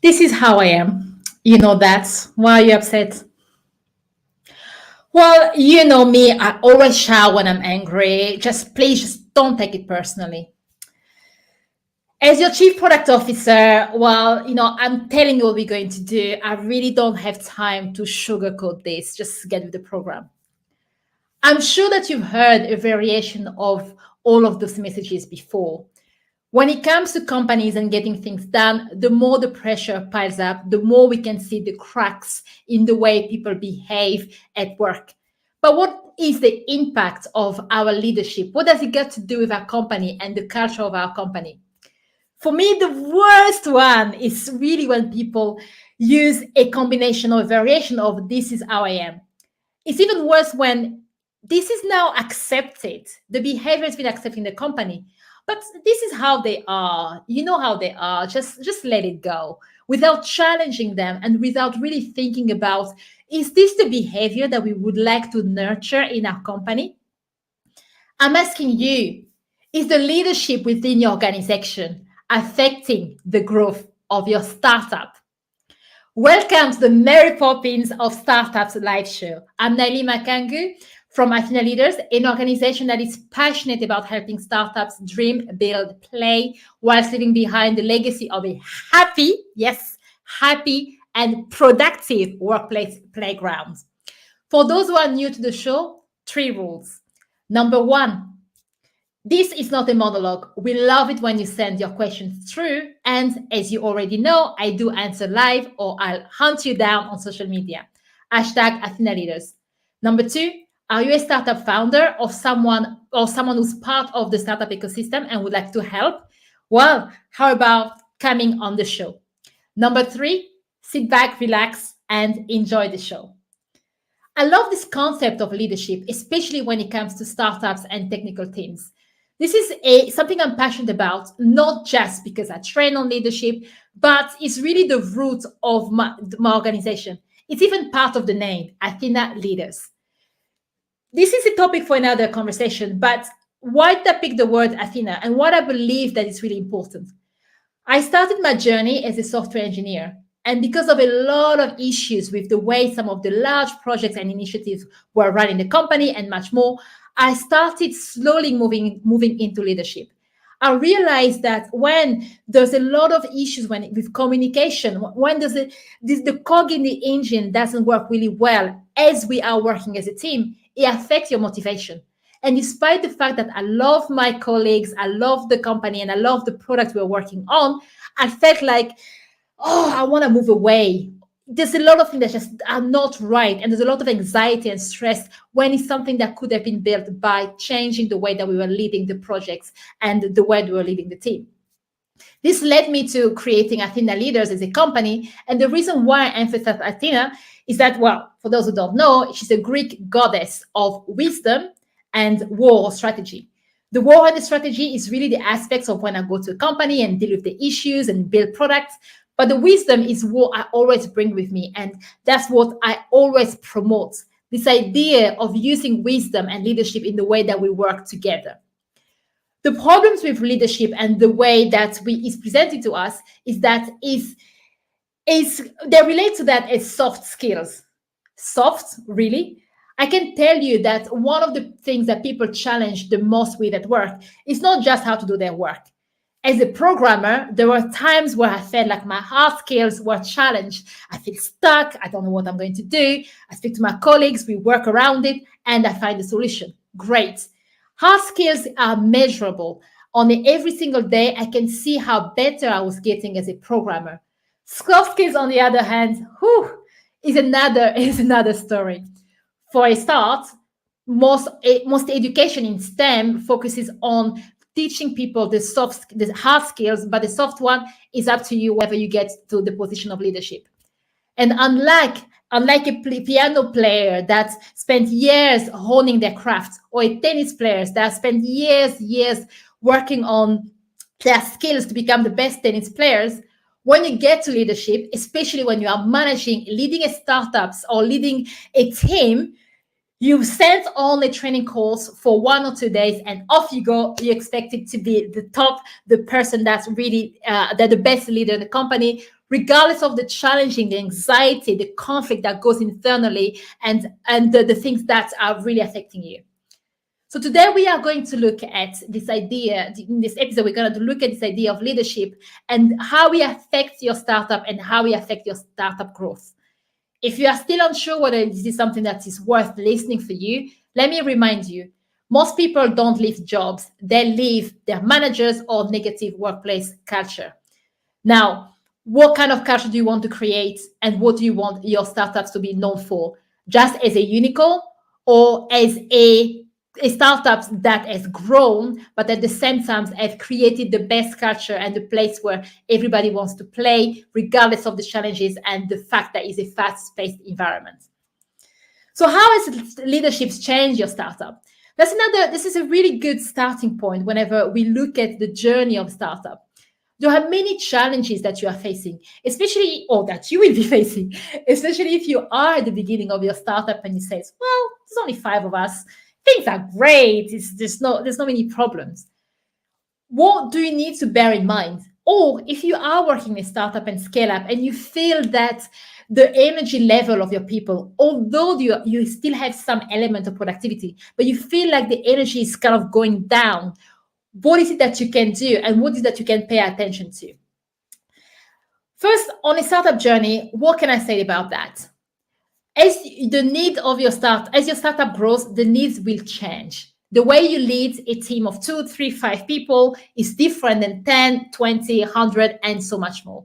This is how I am. You know that. Why are you upset? Well, you know me, I always shout when I'm angry. Please just don't take it personally. As your chief product officer, I'm telling you what we're going to do. I really don't have time to sugarcoat this. Just get with the program. I'm sure that you've heard a variation of all of those messages before. When it comes to companies and getting things done, the more the pressure piles up, the more we can see the cracks in the way people behave at work. But what is the impact of our leadership? What does it got to do with our company and the culture of our company? For me, the worst one is really when people use a combination or a variation of this is how I am. It's even worse when this is now accepted. The behavior has been accepted in the company. But this is how they are. You know how they are. Just let it go without challenging them and without really thinking about, is this the behavior that we would like to nurture in our company? I'm asking you, is the leadership within your organization affecting the growth of your startup? Welcome to the Mary Poppins of Startups live show. I'm Naily Makangu from Athena Leaders, an organization that is passionate about helping startups dream, build, play, whilst leaving behind the legacy of a happy, yes, happy and productive workplace playground. For those who are new to the show, 3 rules. Number 1, this is not a monologue. We love it when you send your questions through. And as you already know, I do answer live or I'll hunt you down on social media. Hashtag Athena Leaders. Number 2, are you a startup founder or someone who's part of the startup ecosystem and would like to help? Well, how about coming on the show? Number 3, sit back, relax, and enjoy the show. I love this concept of leadership, especially when it comes to startups and technical teams. This is something I'm passionate about, not just because I train on leadership, but it's really the root of my organization. It's even part of the name, Athena Leaders. This is a topic for another conversation, but why did I pick the word Athena and what I believe that is really important? I started my journey as a software engineer, and because of a lot of issues with the way some of the large projects and initiatives were run in the company and much more, I started slowly moving into leadership. I realized that when there's a lot of issues with communication, when the cog in the engine doesn't work really well as we are working as a team, it affects your motivation. And despite the fact that I love my colleagues, I love the company, and I love the product we're working on, I felt like, I want to move away. There's a lot of things that just are not right. And there's a lot of anxiety and stress when it's something that could have been built by changing the way that we were leading the projects and the way we were leading the team. This led me to creating Athena Leaders as a company. And the reason why I emphasize Athena is that, well, for those who don't know, she's a Greek goddess of wisdom and war strategy. The war and the strategy is really the aspects of when I go to a company and deal with the issues and build products. But the wisdom is what I always bring with me. And that's what I always promote. This idea of using wisdom and leadership in the way that we work together. The problems with leadership and the way that is presented to us is that they relate to that as soft skills. Soft, really? I can tell you that one of the things that people challenge the most with at work is not just how to do their work. As a programmer, there were times where I felt like my hard skills were challenged. I feel stuck. I don't know what I'm going to do. I speak to my colleagues. We work around it, and I find a solution. Great. Hard skills are measurable. On every single day, I can see how better I was getting as a programmer. Soft skills, on the other hand, is another story. For a start, most education in STEM focuses on teaching people the hard skills, but the soft one is up to you whether you get to the position of leadership. And unlike a piano player that spent years honing their craft, or a tennis players that spent years working on their skills to become the best tennis players, when you get to leadership, especially when you are leading a startups or leading a team, you send on a training course for 1 or 2 days and off you go. You expect it to be the person that's really the best leader in the company, regardless of the challenging, the anxiety, the conflict that goes internally, and the things that are really affecting you. So today we are going to look at this idea. In this episode, we're going to look at this idea of leadership and how it affects your startup and how it affects your startup growth. If you are still unsure whether this is something that is worth listening for you, let me remind you, most people don't leave jobs. They leave their managers or negative workplace culture. Now, what kind of culture do you want to create, and what do you want your startups to be known for? Just as a unicorn, or as a startup that has grown, but at the same time have created the best culture and the place where everybody wants to play, regardless of the challenges and the fact that it's a fast-paced environment. So how has leadership changed your startup? This is a really good starting point whenever we look at the journey of startup. There are many challenges that you are facing, or that you will be facing, especially if you are at the beginning of your startup and you say, well, there's only 5 of us. Things are great. There's not many problems. What do you need to bear in mind? Or if you are working in a startup and scale up and you feel that the energy level of your people, although you still have some element of productivity, but you feel like the energy is kind of going down, what is it that you can do and what is it that you can pay attention to? First, on a startup journey, what can I say about that? As your startup grows, the needs will change. The way you lead a team of 2, 3, 5 people is different than 10, 20, 100, and so much more.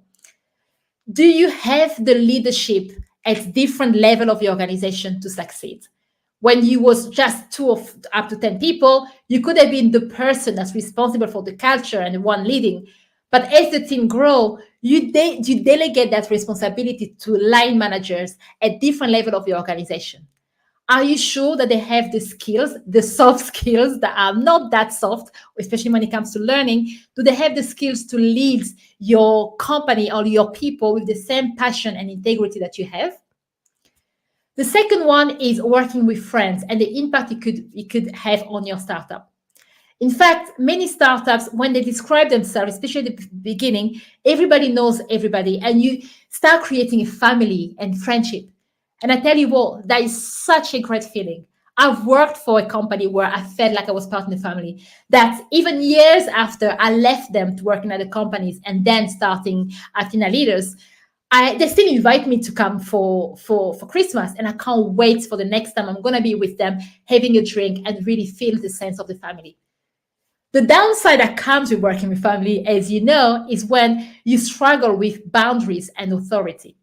Do you have the leadership at different level of your organization to succeed? When you was just 2 up to 10 people, you could have been the person that's responsible for the culture and the one leading. But as the team grow, you delegate that responsibility to line managers at different level of your organization. Are you sure that they have the skills, the soft skills that are not that soft, especially when it comes to learning? Do they have the skills to lead your company or your people with the same passion and integrity that you have? The second one is working with friends and the impact it could have on your startup. In fact, many startups, when they describe themselves, especially at the beginning, everybody knows everybody, and you start creating a family and friendship. And I tell you what, that is such a great feeling. I've worked for a company where I felt like I was part of the family, that even years after I left them to work in other companies and then starting Athena Leaders, they still invite me to come for Christmas, and I can't wait for the next time I'm going to be with them, having a drink and really feel the sense of the family. The downside that comes with working with family, as you know, is when you struggle with boundaries and authority.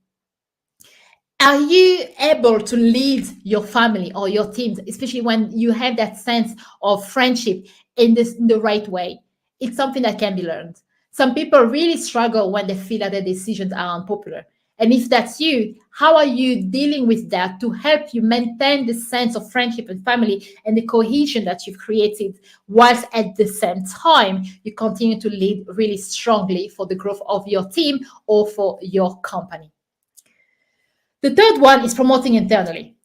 Are you able to lead your family or your teams, especially when you have that sense of friendship in the right way? It's something that can be learned. Some people really struggle when they feel that their decisions are unpopular. And if that's you, how are you dealing with that to help you maintain the sense of friendship and family and the cohesion that you've created, whilst at the same time, you continue to lead really strongly for the growth of your team or for your company? The third one is promoting internally.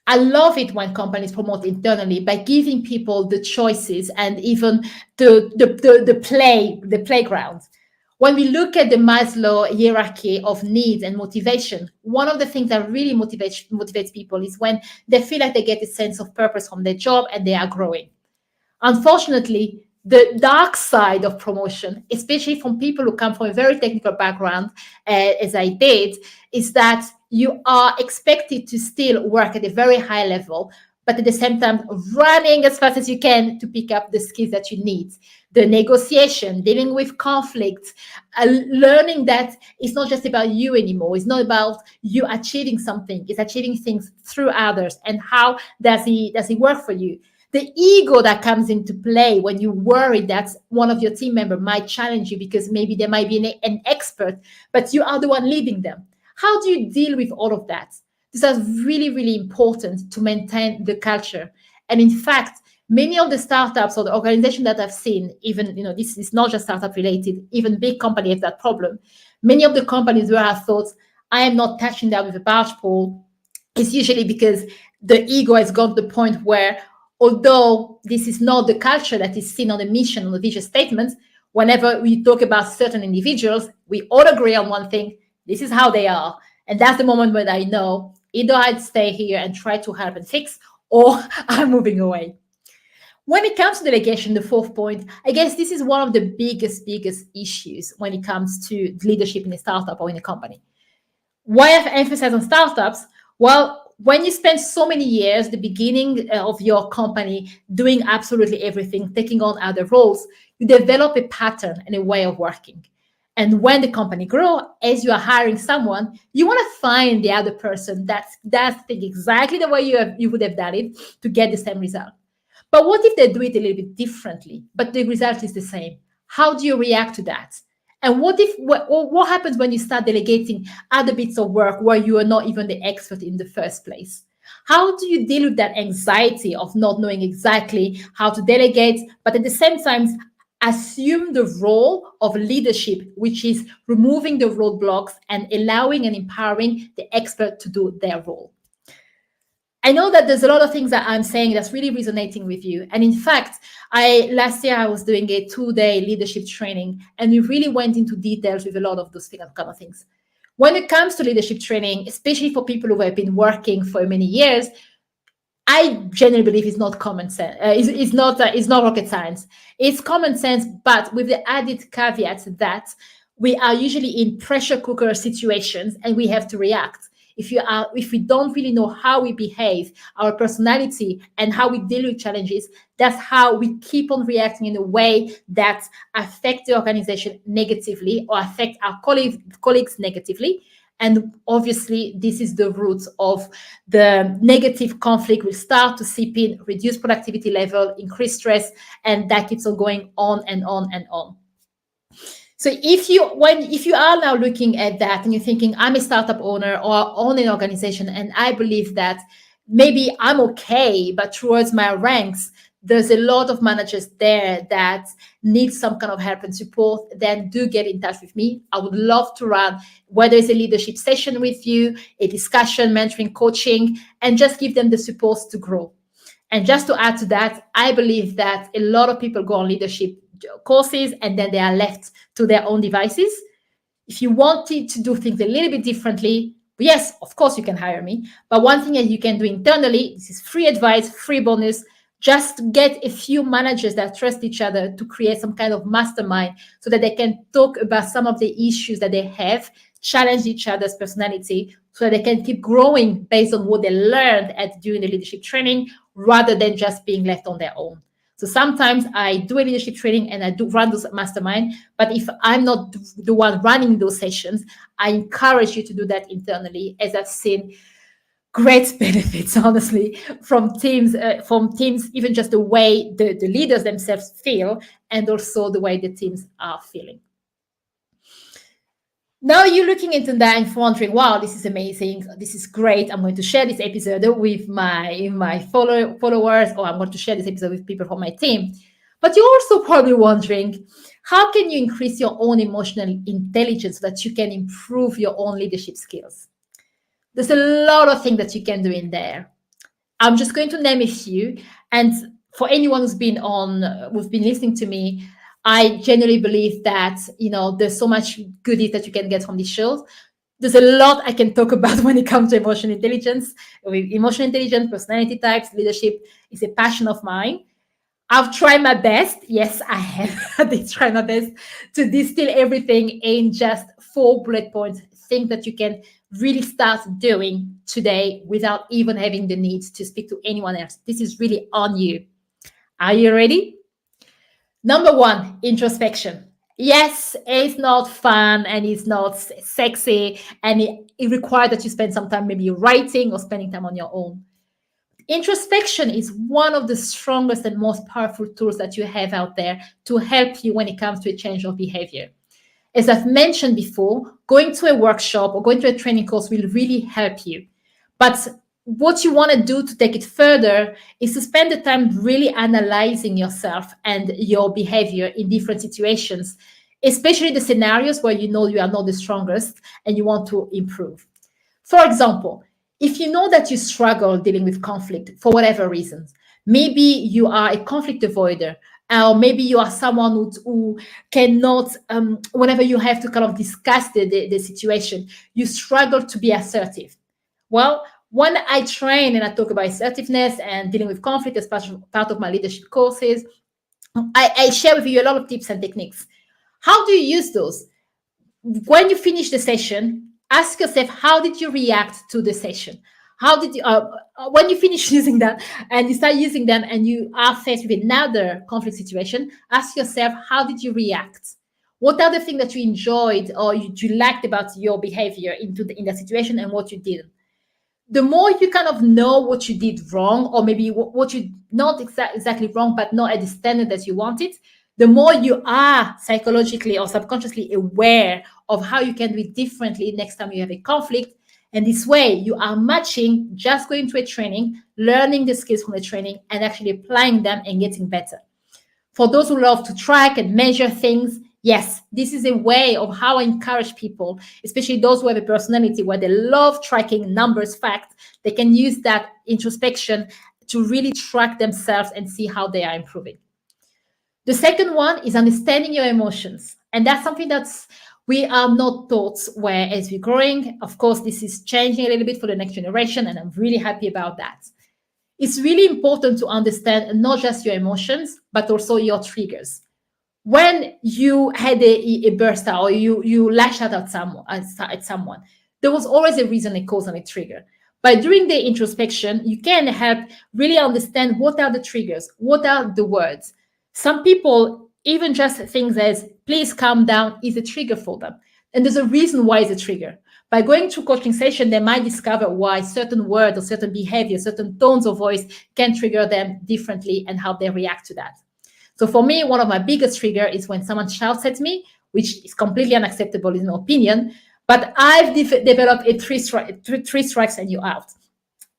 I love it when companies promote internally by giving people the choices and even the playground. When we look at the Maslow hierarchy of needs and motivation, one of the things that really motivates people is when they feel like they get a sense of purpose from their job and they are growing. Unfortunately, the dark side of promotion, especially from people who come from a very technical background, as I did, is that you are expected to still work at a very high level, but at the same time running as fast as you can to pick up the skills that you need. The negotiation, dealing with conflict, learning that it's not just about you anymore. It's not about you achieving something. It's achieving things through others. And how does it work for you? The ego that comes into play when you worry that one of your team members might challenge you because maybe they might be an expert, but you are the one leading them. How do you deal with all of that? This is really, really important to maintain the culture. And in fact, many of the startups or the organizations that I've seen, even, this is not just startup related, even big companies have that problem. Many of the companies where I thought, I am not touching that with a barge pole, is usually because the ego has gone to the point where, although this is not the culture that is seen on the mission, on the vision statements, whenever we talk about certain individuals, we all agree on one thing: This is how they are. And that's the moment when I know either I'd stay here and try to help and fix, or I'm moving away. When it comes to delegation, the fourth point, I guess this is one of the biggest issues when it comes to leadership in a startup or in a company. Why I've emphasized on startups? Well, when you spend so many years, the beginning of your company, doing absolutely everything, taking on other roles, you develop a pattern and a way of working. And when the company grows, as you are hiring someone, you want to find the other person that's thing exactly the way you would have done it to get the same result. But what if they do it a little bit differently, but the result is the same? How do you react to that? And what happens when you start delegating other bits of work where you are not even the expert in the first place? How do you deal with that anxiety of not knowing exactly how to delegate, but at the same time assume the role of leadership, which is removing the roadblocks and allowing and empowering the expert to do their role? I know that there's a lot of things that I'm saying that's really resonating with you. And in fact, last year I was doing a 2-day leadership training, and we really went into details with a lot of those kind of things. When it comes to leadership training, especially for people who have been working for many years, I generally believe it's not common sense. It's not rocket science. It's common sense, but with the added caveat that we are usually in pressure cooker situations and we have to react. If we don't really know how we behave, our personality, and how we deal with challenges, that's how we keep on reacting in a way that affect the organization negatively or affect our colleagues negatively. And obviously, this is the root of the negative conflict will start to seep in, reduce productivity level, increase stress, and that keeps on going on and on and on. So if you are now looking at that and you're thinking, I'm a startup owner or own an organization, and I believe that maybe I'm okay, but towards my ranks, there's a lot of managers there that need some kind of help and support, then do get in touch with me. I would love to run, whether it's a leadership session with you, a discussion, mentoring, coaching, and just give them the support to grow. And just to add to that, I believe that a lot of people go on leadership courses and then they are left to their own devices. If you wanted to do things a little bit differently, yes, of course you can hire me. But one thing that you can do internally, this is free advice, free bonus, just get a few managers that trust each other to create some kind of mastermind so that they can talk about some of the issues that they have, challenge each other's personality so that they can keep growing based on what they learned during the leadership training rather than just being left on their own. So sometimes I do a leadership training and I do run those mastermind, but if I'm not the one running those sessions, I encourage you to do that internally, as I've seen great benefits, honestly, from teams, even just the way the leaders themselves feel and also the way the teams are feeling. Now you're looking into that and wondering, wow, this is amazing. This is great. I'm going to share this episode with my followers, or I'm going to share this episode with people from my team. But you're also probably wondering, how can you increase your own emotional intelligence so that you can improve your own leadership skills? There's a lot of things that you can do in there. I'm just going to name a few. And for anyone who's been listening to me, I genuinely believe that, there's so much goodies that you can get from these shows. There's a lot I can talk about when it comes to emotional intelligence. Emotional intelligence, personality types, leadership is a passion of mine. I've tried my best. Yes, I have. I did try my best to distill everything in just 4 bullet points, things that you can really start doing today without even having the need to speak to anyone else. This is really on you. Are you ready? Number 1, introspection. Yes, it's not fun and it's not sexy, and it requires that you spend some time maybe writing or spending time on your own. Introspection is one of the strongest and most powerful tools that you have out there to help you when it comes to a change of behavior. As I've mentioned before, going to a workshop or going to a training course will really help you. But what you want to do to take it further is to spend the time really analyzing yourself and your behavior in different situations, especially the scenarios where you know you are not the strongest and you want to improve. For example, if you know that you struggle dealing with conflict for whatever reasons, maybe you are a conflict avoider or maybe you are someone who cannot, whenever you have to kind of discuss the situation, you struggle to be assertive. Well, when I train and I talk about assertiveness and dealing with conflict as part of my leadership courses, I share with you a lot of tips and techniques. How do you use those? When you finish the session, ask yourself, how did you react to the session? How did you, when you finish using that and you start using them and you are faced with another conflict situation, ask yourself, how did you react? What are the things that you enjoyed or you liked about your behavior in that situation and what you did? The more you kind of know what you did wrong, or maybe what you not exactly wrong, but not at the standard that you wanted, the more you are psychologically or subconsciously aware of how you can do it differently next time you have a conflict. And this way, you are matching just going to a training, learning the skills from the training, and actually applying them and getting better. For those who love to track and measure things, yes, this is a way of how I encourage people, especially those who have a personality where they love tracking numbers, facts. They can use that introspection to really track themselves and see how they are improving. The second one is understanding your emotions. And that's something that's we are not taught where as we're growing. Of course, this is changing a little bit for the next generation, and I'm really happy about that. It's really important to understand not just your emotions, but also your triggers. When you had a burst out or you lash out at someone, there was always a reason, a cause, and a trigger. By doing the introspection, you can help really understand what are the triggers, what are the words. Some people, even just things as please calm down is a trigger for them. And there's a reason why it's a trigger. By going through coaching session, they might discover why certain words or certain behavior, certain tones of voice can trigger them differently and how they react to that. So for me, one of my biggest trigger is when someone shouts at me, which is completely unacceptable in my opinion. But I've developed a three strikes and you're out.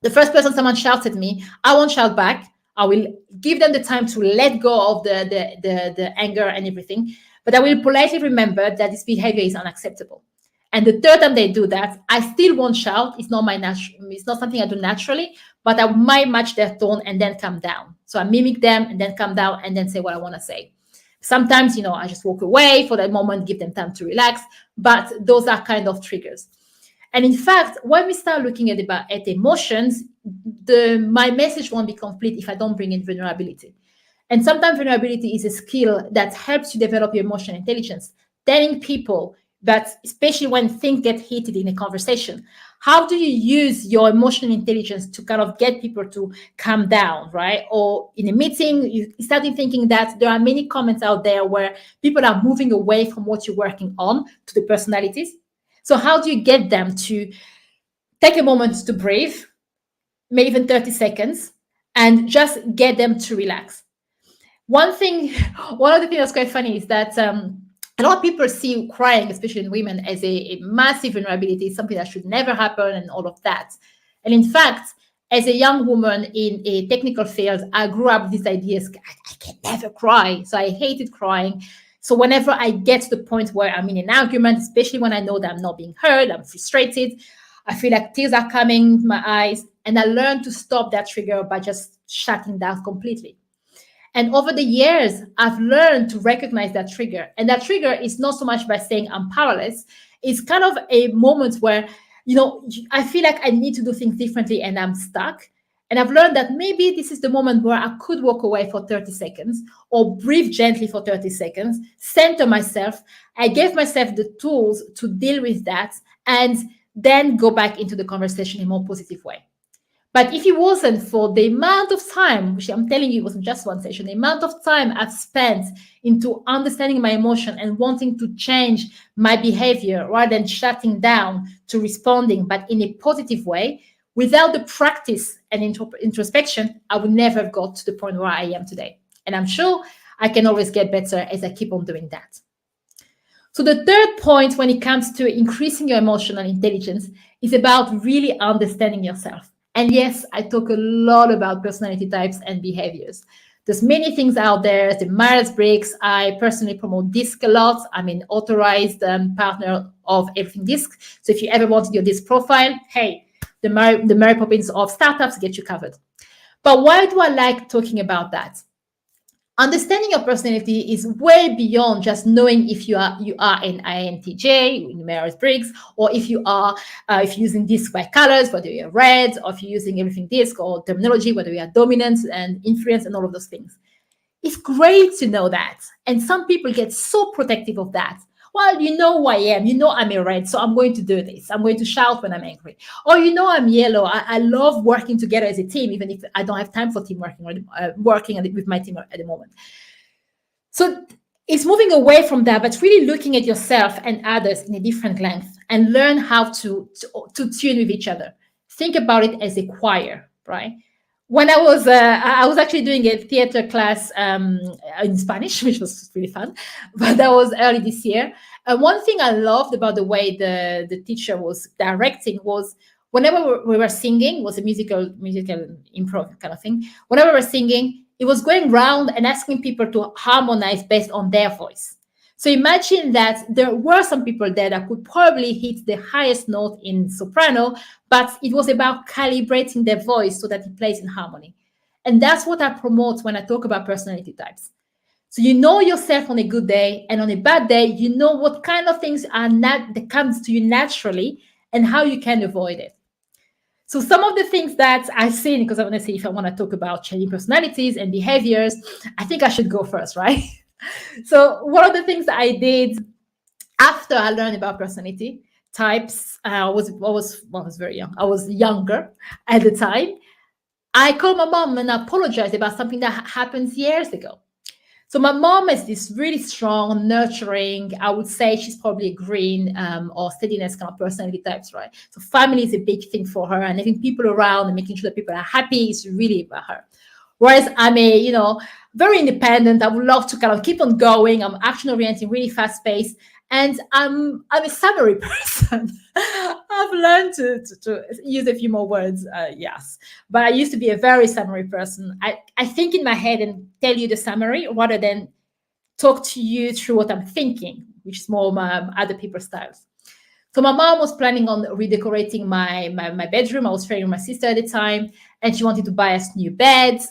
The first person someone shouts at me, I won't shout back. I will give them the time to let go of the anger and everything. But I will politely remember that this behavior is unacceptable. And the third time they do that, I still won't shout. It's not it's not something I do naturally, but I might match their tone and then calm down. So I mimic them and then calm down and then say what I want to say. Sometimes, I just walk away for that moment, give them time to relax, but those are kind of triggers. And in fact, when we start looking at emotions, my message won't be complete if I don't bring in vulnerability. And sometimes vulnerability is a skill that helps you develop your emotional intelligence, telling people that, especially when things get heated in a conversation, how do you use your emotional intelligence to kind of get people to calm down, right? Or in a meeting, you started thinking that there are many comments out there where people are moving away from what you're working on to the personalities. So how do you get them to take a moment to breathe, maybe even 30 seconds, and just get them to relax? One of the things that's quite funny is that a lot of people see crying, especially in women, as a massive vulnerability, something that should never happen and all of that. And in fact, as a young woman in a technical field, I grew up with these ideas, I can never cry. So I hated crying. So whenever I get to the point where I'm in an argument, especially when I know that I'm not being heard, I'm frustrated, I feel like tears are coming to my eyes, and I learned to stop that trigger by just shutting down completely. And over the years, I've learned to recognize that trigger. And that trigger is not so much by saying I'm powerless. It's kind of a moment where, I feel like I need to do things differently and I'm stuck. And I've learned that maybe this is the moment where I could walk away for 30 seconds or breathe gently for 30 seconds, center myself. I gave myself the tools to deal with that and then go back into the conversation in a more positive way. But if it wasn't for the amount of time, which I'm telling you, it wasn't just one session, the amount of time I've spent into understanding my emotion and wanting to change my behavior rather than shutting down to responding, but in a positive way, without the practice and introspection, I would never have got to the point where I am today. And I'm sure I can always get better as I keep on doing that. So the third point when it comes to increasing your emotional intelligence is about really understanding yourself. And yes, I talk a lot about personality types and behaviors. There's many things out there. The Myers-Briggs, I personally promote DISC a lot. I'm an authorized partner of Everything DISC. So if you ever wanted your DISC profile, hey, the Mary Poppins of startups get you covered. But why do I like talking about that? Understanding your personality is way beyond just knowing if you are an INTJ in Myers-Briggs, or if you're using disc by colors, whether you're red, or if you're using everything disc or terminology, whether you are dominant and influence and all of those things. It's great to know that. And some people get so protective of that. Well, you know who I am. You know I'm a red, so I'm going to do this. I'm going to shout when I'm angry. Or you know I'm yellow. I love working together as a team, even if I don't have time for team working with my team at the moment. So it's moving away from that, but really looking at yourself and others in a different length and learn how to tune with each other. Think about it as a choir, right? When I was actually doing a theater class in Spanish, which was really fun, but that was early this year. One thing I loved about the way the teacher was directing was whenever we were singing, was a musical improv kind of thing. Whenever we were singing, it was going round and asking people to harmonize based on their voice. So imagine that there were some people there that could probably hit the highest note in soprano, but it was about calibrating their voice so that it plays in harmony. And that's what I promote when I talk about personality types. So you know yourself on a good day, and on a bad day, you know what kind of things that comes to you naturally and how you can avoid it. So some of the things that I've seen, because I want to see if I want to talk about changing personalities and behaviors, I think I should go first, right? So one of the things that I did after I learned about personality types, I was very young. I was younger at the time. I called my mom and apologized about something that happened years ago. So my mom is this really strong, nurturing, I would say she's probably a green or steadiness kind of personality types, right? So family is a big thing for her, and having people around and making sure that people are happy is really about her. Whereas I'm very independent. I would love to kind of keep on going. I'm action oriented, really fast paced. And I'm a summary person. I've learned to use a few more words, yes. But I used to be a very summary person. I think in my head and tell you the summary rather than talk to you through what I'm thinking, which is more my other people's styles. So my mom was planning on redecorating my bedroom. I was sharing with my sister at the time, and she wanted to buy us new beds.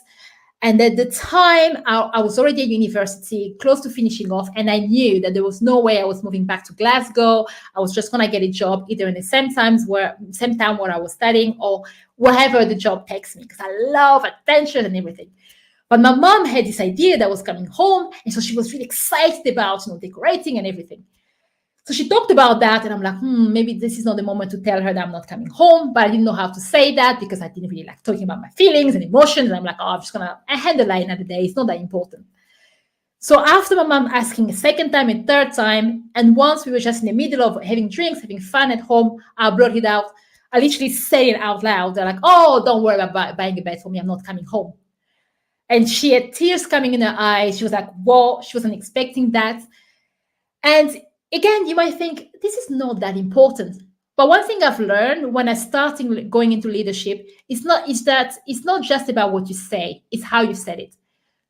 And at the time, I was already at university, close to finishing off, and I knew that there was no way I was moving back to Glasgow. I was just going to get a job either in the same town where I was studying, or wherever the job takes me, because I love attention and everything. But my mom had this idea that I was coming home, and so she was really excited about decorating and everything. So she talked about that, and I'm like, maybe this is not the moment to tell her that I'm not coming home. But I didn't know how to say that because I didn't really like talking about my feelings and emotions. And I'm like, I'm just going to handle that another day. It's not that important. So after my mom asking a second time and third time, and once we were just in the middle of having drinks, having fun at home, I brought it out. I literally said it out loud. They're like, oh, don't worry about buying a bed for me. I'm not coming home. And she had tears coming in her eyes. She was like, whoa, she wasn't expecting that. And again, you might think this is not that important. But one thing I've learned when I started going into leadership is that it's not just about what you say, it's how you said it.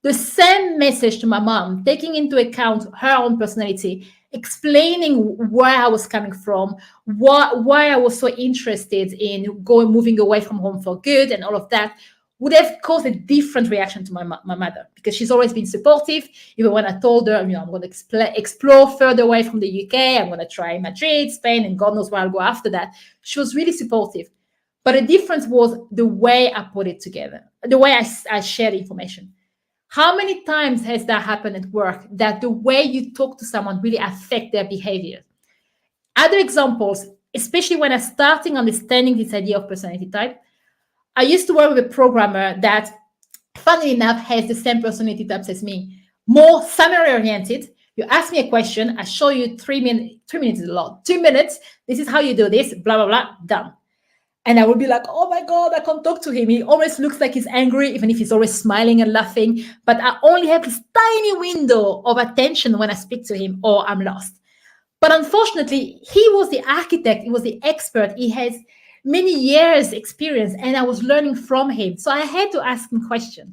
The same message to my mom, taking into account her own personality, explaining where I was coming from, why I was so interested in moving away from home for good and all of that, would have caused a different reaction to my mother, because she's always been supportive. Even when I told her, I'm going to explore further away from the UK, I'm going to try Madrid, Spain, and God knows where I'll go after that. She was really supportive. But the difference was the way I put it together, the way I shared information. How many times has that happened at work, that the way you talk to someone really affect their behavior? Other examples, especially when I started understanding this idea of personality type, I used to work with a programmer that, funnily enough, has the same personality types as me. More summary-oriented. You ask me a question, I show you 3 minutes. 3 minutes is a lot. 2 minutes, this is how you do this, blah, blah, blah, done. And I would be like, oh my God, I can't talk to him. He always looks like he's angry, even if he's always smiling and laughing. But I only have this tiny window of attention when I speak to him, or I'm lost. But unfortunately, he was the architect, he was the expert. He has many years experience, and I was learning from him. So I had to ask him questions.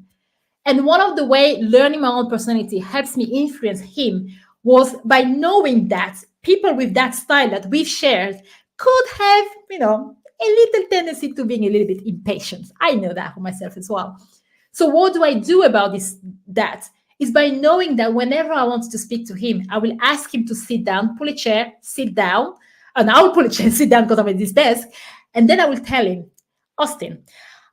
And one of the way learning my own personality helps me influence him was by knowing that people with that style that we've shared could have, a little tendency to being a little bit impatient. I know that for myself as well. So what do I do about that? is by knowing that whenever I want to speak to him, I will ask him to sit down, pull a chair, sit down, and I'll pull a chair, sit down because I'm at this desk. And then I will tell him, Austin,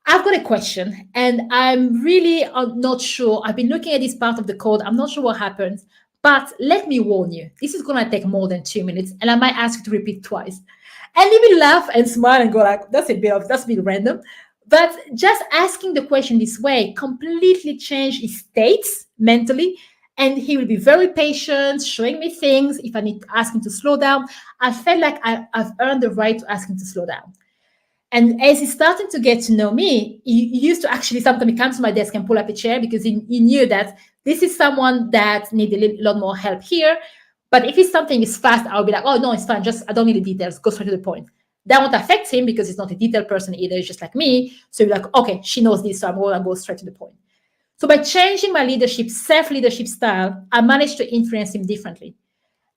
I've got a question and I'm really not sure. I've been looking at this part of the code. I'm not sure what happens, but let me warn you, this is going to take more than 2 minutes and I might ask you to repeat twice. And he will laugh and smile and go like, that's a bit random. But just asking the question this way completely changed his states mentally. And he will be very patient, showing me things. If I need to ask him to slow down, I felt like I've earned the right to ask him to slow down. And as he's starting to get to know me, he used to actually sometimes he comes to my desk and pull up a chair because he knew that this is someone that needs a lot more help here. But if it's something is fast, I'll be like, oh, no, it's fine. Just I don't need the details. Go straight to the point. That won't affect him because he's not a detailed person either. He's just like me. So you're like, okay, she knows this, so I'm going to go straight to the point. So by changing my self-leadership style, I managed to influence him differently.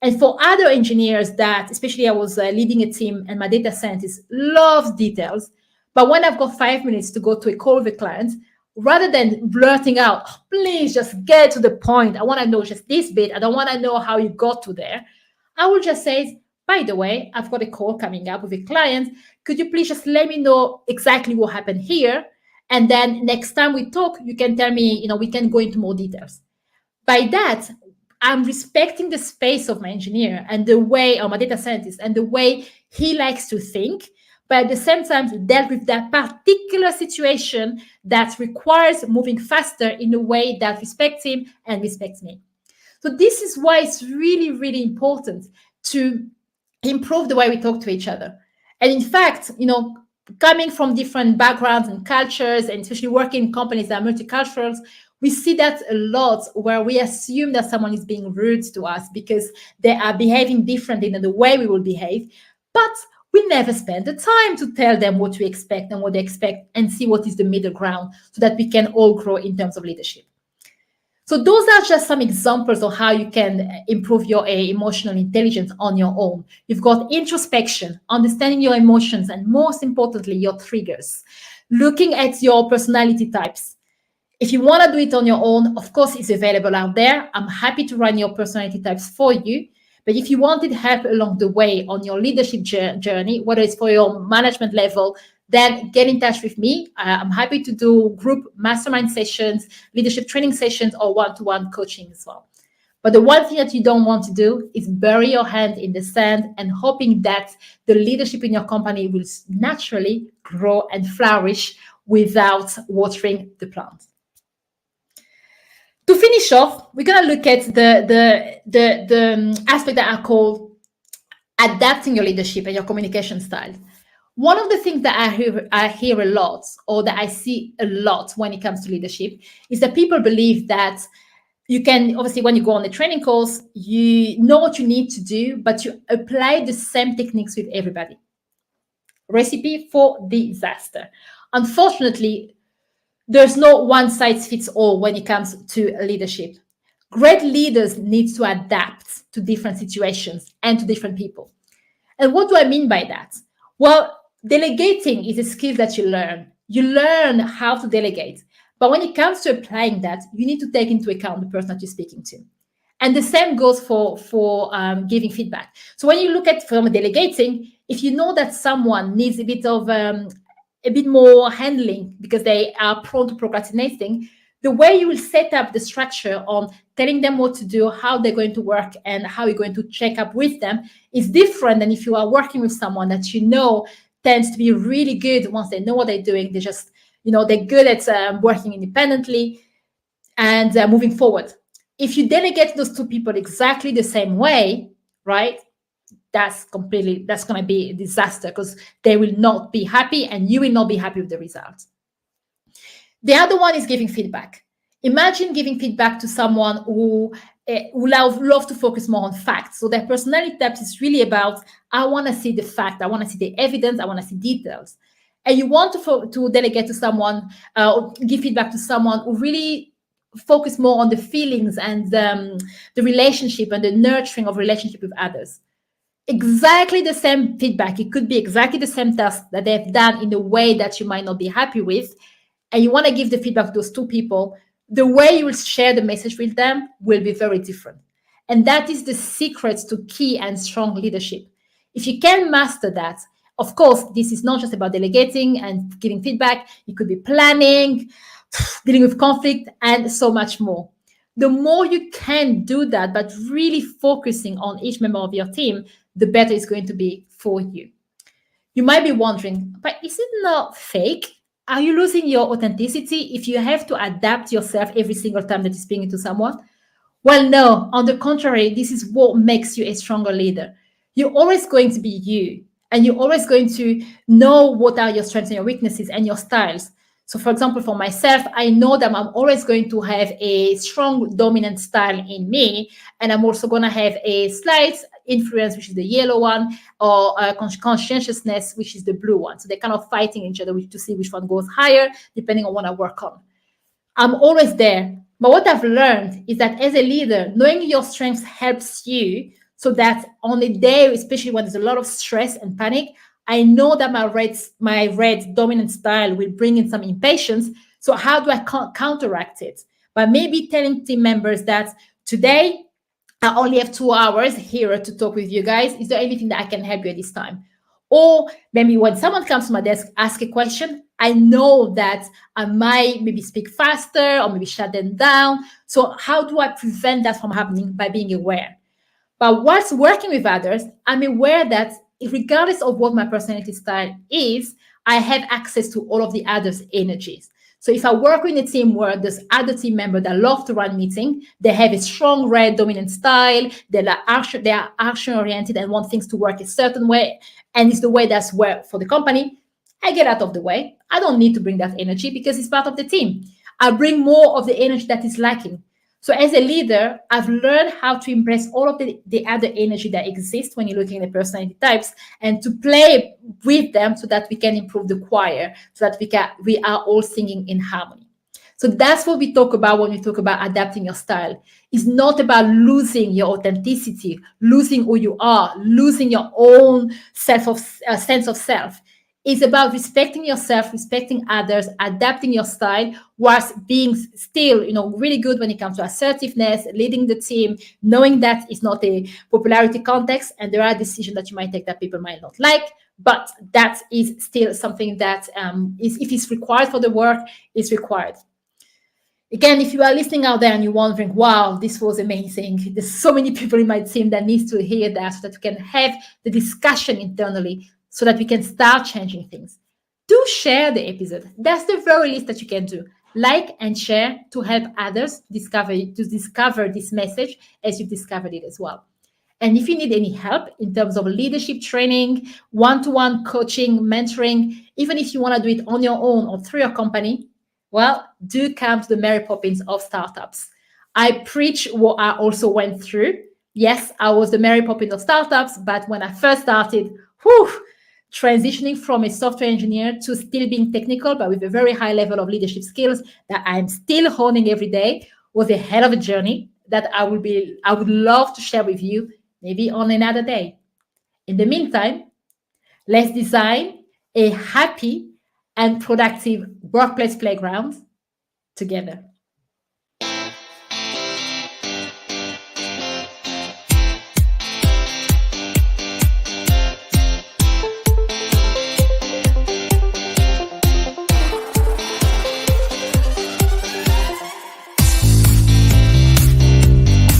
And for other engineers that, especially I was leading a team and my data scientist loves details, but when I've got 5 minutes to go to a call with a client, rather than blurting out, oh, please just get to the point. I want to know just this bit. I don't want to know how you got to there. I will just say, by the way, I've got a call coming up with a client. Could you please just let me know exactly what happened here? And then next time we talk, you can tell me, we can go into more details. By that, I'm respecting the space of my engineer and the way, or my data scientist, and the way he likes to think. But at the same time, dealt with that particular situation that requires moving faster in a way that respects him and respects me. So this is why it's really, really important to improve the way we talk to each other. And in fact, coming from different backgrounds and cultures, and especially working in companies that are multicultural, we see that a lot where we assume that someone is being rude to us because they are behaving differently than the way we will behave. But we never spend the time to tell them what we expect and what they expect and see what is the middle ground so that we can all grow in terms of leadership. So those are just some examples of how you can improve your emotional intelligence on your own. You've got introspection, understanding your emotions, and most importantly, your triggers. Looking at your personality types. If you want to do it on your own, of course, it's available out there. I'm happy to run your personality types for you. But if you wanted help along the way on your leadership journey, whether it's for your management level, then get in touch with me. I'm happy to do group mastermind sessions, leadership training sessions, or one-to-one coaching as well. But the one thing that you don't want to do is bury your hand in the sand and hoping that the leadership in your company will naturally grow and flourish without watering the plant. To finish off, we're going to look at the aspect that I call adapting your leadership and your communication style. One of the things that I hear a lot, or that I see a lot when it comes to leadership, is that people believe that you can, obviously, when you go on the training course, you know what you need to do, but you apply the same techniques with everybody. Recipe for disaster. Unfortunately, there's no one size fits all when it comes to leadership. Great leaders need to adapt to different situations and to different people. And what do I mean by that? Well, delegating is a skill that you learn. You learn how to delegate. But when it comes to applying that, you need to take into account the person that you're speaking to. And the same goes for giving feedback. So when you look at from delegating, if you know that someone needs a bit more handling because they are prone to procrastinating, the way you will set up the structure on telling them what to do, how they're going to work, and how you're going to check up with them is different than if you are working with someone that tends to be really good once they know what they're doing. They just, they're good at working independently and moving forward. If you delegate those two people exactly the same way, right, that's going to be a disaster because they will not be happy and you will not be happy with the results. The other one is giving feedback. Imagine giving feedback to someone who love to focus more on facts. So their personality type is really about, I want to see the fact, I want to see the evidence, I want to see details. And you want to delegate to someone, give feedback to someone who really focus more on the feelings and the relationship and the nurturing of relationship with others. Exactly the same feedback. It could be exactly the same task that they've done in a way that you might not be happy with. And you want to give the feedback to those two people. the way you will share the message with them will be very different. And that is the secret to key and strong leadership. If you can master that, of course, this is not just about delegating and giving feedback. It could be planning, dealing with conflict, and so much more. The more you can do that, but really focusing on each member of your team, the better it's going to be for you. You might be wondering, but is it not fake? Are you losing your authenticity if you have to adapt yourself every single time that you're speaking to someone? Well, no, on the contrary, this is what makes you a stronger leader. You're always going to be you, and you're always going to know what are your strengths and your weaknesses and your styles. So, for example, for myself, I know that I'm always going to have a strong dominant style in me, and I'm also going to have a slight influence, which is the yellow one, or conscientiousness, which is the blue one. So they're kind of fighting each other to see which one goes higher, depending on what I work on. I'm always there. But what I've learned is that as a leader, knowing your strengths helps you so that on a day, especially when there's a lot of stress and panic, I know that my red dominant style will bring in some impatience. So how do I counteract it? By maybe telling team members that today I only have 2 hours here to talk with you guys. Is there anything that I can help you at this time? Or maybe when someone comes to my desk, ask a question, I know that I might maybe speak faster or maybe shut them down. So how do I prevent that from happening? By being aware. But whilst working with others, I'm aware that regardless of what my personality style is, I have access to all of the others' energies. So if I work in a team where there's other team members that love to run meetings, they have a strong red dominant style, they are action oriented and want things to work a certain way, and it's the way that's well for the company, I get out of the way. I don't need to bring that energy because it's part of the team. I bring more of the energy that is lacking. So as a leader, I've learned how to embrace all of the other energy that exists when you're looking at the personality types and to play with them so that we can improve the choir, so that we are all singing in harmony. So that's what we talk about when we talk about adapting your style. It's not about losing your authenticity, losing who you are, losing your own sense of self. It's about respecting yourself, respecting others, adapting your style, whilst being still, really good when it comes to assertiveness, leading the team, knowing that it's not a popularity context and there are decisions that you might take that people might not like, but that is still something that if it's required for the work, it's required. Again, if you are listening out there and you're wondering, wow, this was amazing. There's so many people in my team that needs to hear that so that we can have the discussion internally so that we can start changing things. Do share the episode. That's the very least that you can do. Like and share to help others discover this message as you've discovered it as well. And if you need any help in terms of leadership training, one-to-one coaching, mentoring, even if you want to do it on your own or through your company, well, do come to the Mary Poppins of startups. I preach what I also went through. Yes, I was the Mary Poppins of startups, but when I first started, transitioning from a software engineer to still being technical, but with a very high level of leadership skills that I'm still honing every day, was a hell of a journey that I would love to share with you maybe on another day. In the meantime, let's design a happy and productive workplace playground together.